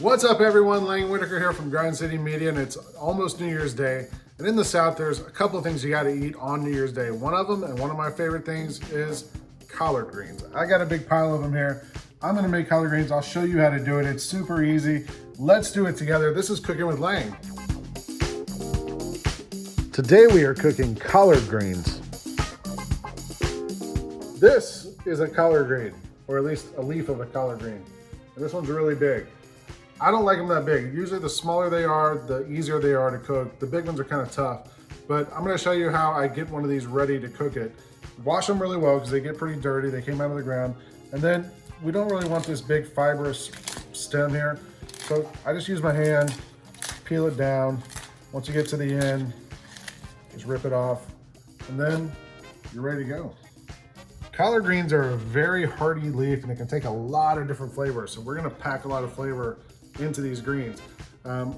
What's up everyone, Whitaker here from Grind City Media, and it's almost New Year's Day. And in the South, there's a couple of things you gotta eat on New Year's Day. One of them, and one of my favorite things, is collard greens. I got a big pile of them here. I'm gonna make collard greens. I'll show you how to do it. It's super easy. Let's do it together. This is Cooking with Lang. Today we are cooking collard greens. This is a collard green, or at least a leaf of a collard green. And this one's really big. I don't like them that big. Usually the smaller they are, the easier they are to cook. The big ones are kind of tough, but I'm gonna show you how I get one of these ready to cook it. Wash them really well because they get pretty dirty. They came out of the ground. And then we don't really want this big fibrous stem here. So I just use my hand, peel it down. Once you get to the end, just rip it off, and then you're ready to go. Collard greens are a very hearty leaf and it can take a lot of different flavors. So we're gonna pack a lot of flavor into these greens.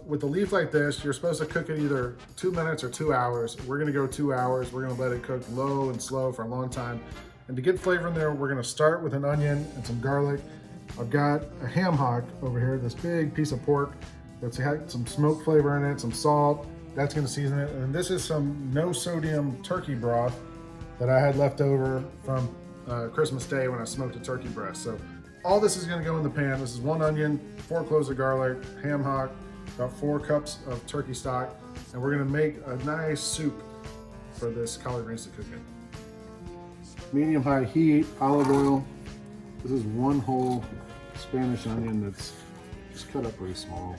With a leaf like this, you're supposed to cook it either 2 minutes or 2 hours. We're gonna go 2 hours. We're gonna let it cook low and slow for a long time. And to get flavor in there, we're gonna start with an onion and some garlic. I've got a ham hock over here, this big piece of pork that's had some smoke flavor in it, some salt. That's gonna season it. And this is some no sodium turkey broth that I had left over from Christmas Day when I smoked a turkey breast. So all this is gonna go in the pan. This is 1 onion, 4 cloves of garlic, ham hock, about 4 cups of turkey stock, and we're gonna make a nice soup for this collard greens to cook in. Medium high heat, olive oil. This is 1 whole Spanish onion that's just cut up pretty small.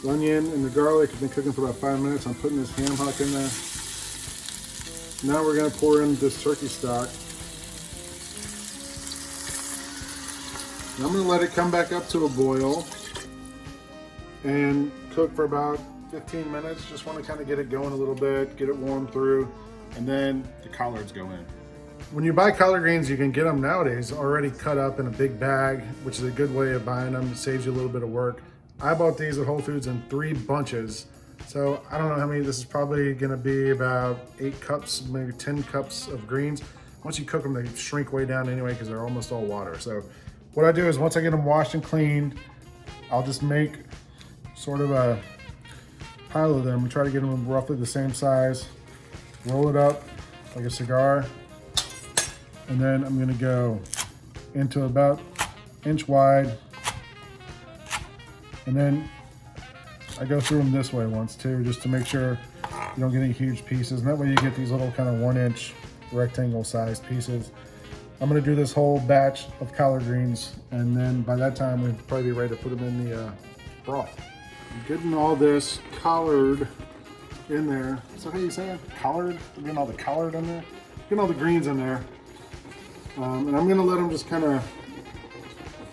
The onion and the garlic have been cooking for about 5 minutes. I'm putting this ham hock in there. Now we're gonna pour in this turkey stock. And I'm gonna let it come back up to a boil and cook for about 15 minutes. Just wanna kind of get it going a little bit, get it warm through, and then the collards go in. When you buy collard greens, you can get them nowadays already cut up in a big bag, which is a good way of buying them. It saves you a little bit of work. I bought these at Whole Foods in 3 bunches. So I don't know how many, this is probably gonna be about 8 cups, maybe 10 cups of greens. Once you cook them, they shrink way down anyway because they're almost all water. So what I do is once I get them washed and cleaned, I'll just make sort of a pile of them and try to get them roughly the same size. Roll it up like a cigar. And then I'm gonna go into about 1 inch wide. And then I go through them this way once too, just to make sure you don't get any huge pieces. And that way you get these little kind of 1 inch rectangle sized pieces. I'm gonna do this whole batch of collard greens, and then by that time we'll probably be ready to put them in the broth. I'm getting all this collard in there. Is that how you say it? Collard? I'm getting all the collard in there. Getting all the greens in there. And I'm gonna let them just kind of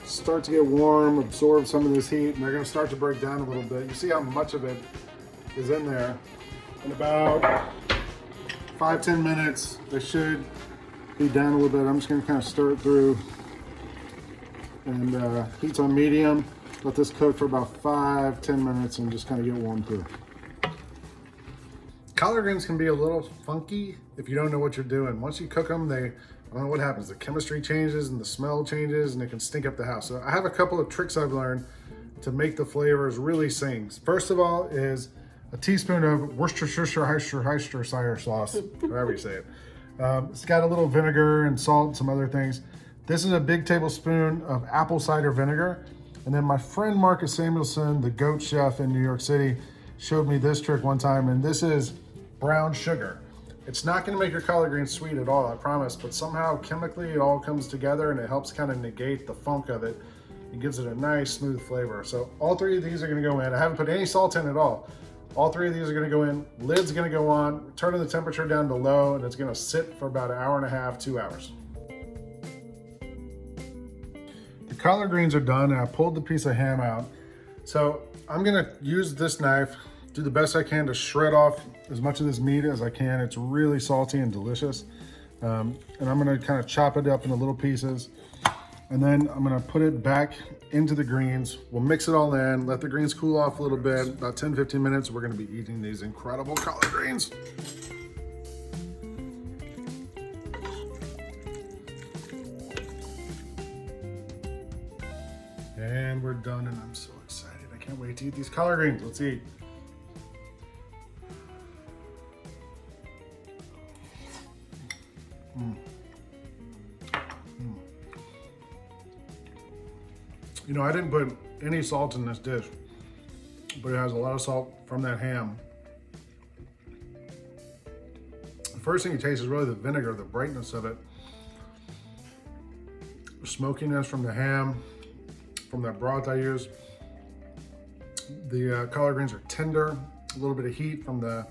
start to get warm, absorb some of this heat, and they're gonna start to break down a little bit. You see how much of it is in there. In about 5-10 minutes, they should be down a little bit. I'm just gonna kind of stir it through, and heat's on medium. Let this cook for about 5-10 minutes and just kind of get warm through. Collard greens can be a little funky if you don't know what you're doing. Once you cook them, I don't know what happens. The chemistry changes and the smell changes and it can stink up the house. So I have a couple of tricks I've learned to make the flavors really sing. First of all is a teaspoon of Worcestershire sauce, however you say it. It's got a little vinegar and salt and some other things. This is a big tablespoon of apple cider vinegar. And then my friend Marcus Samuelson, the goat chef in New York City, showed me this trick one time, and this is brown sugar. It's not gonna make your collard greens sweet at all, I promise, but somehow chemically it all comes together and it helps kind of negate the funk of it. It gives it a nice smooth flavor. So all 3 of these are gonna go in. I haven't put any salt in at all. All 3 of these are gonna go in. Lid's gonna go on, turning the temperature down to low, and it's gonna sit for about 1.5 hours, 2 hours. The collard greens are done and I pulled the piece of ham out. So I'm gonna use this knife, do the best I can to shred off as much of this meat as I can. It's really salty and delicious. And I'm gonna kind of chop it up into little pieces. And then I'm gonna put it back into the greens. We'll mix it all in, let the greens cool off a little bit. About 10-15 minutes, we're gonna be eating these incredible collard greens. And we're done, and I'm so excited. I can't wait to eat these collard greens. Let's eat. You know, I didn't put any salt in this dish, but it has a lot of salt from that ham. The first thing you taste is really the vinegar, the brightness of it. The smokiness from the ham, from that broth I used. The collard greens are tender, a little bit of heat from the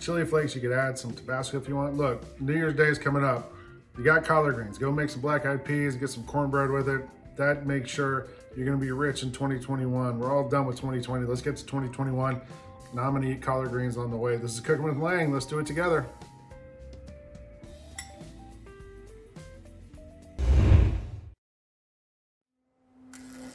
chili flakes. You could add some Tabasco if you want. Look, New Year's Day is coming up. You got collard greens. Go make some black-eyed peas, get some cornbread with it. That makes sure you're gonna be rich in 2021. We're all done with 2020. Let's get to 2021. Now I'm gonna eat collard greens on the way. This is Cooking with Lang. Let's do it together.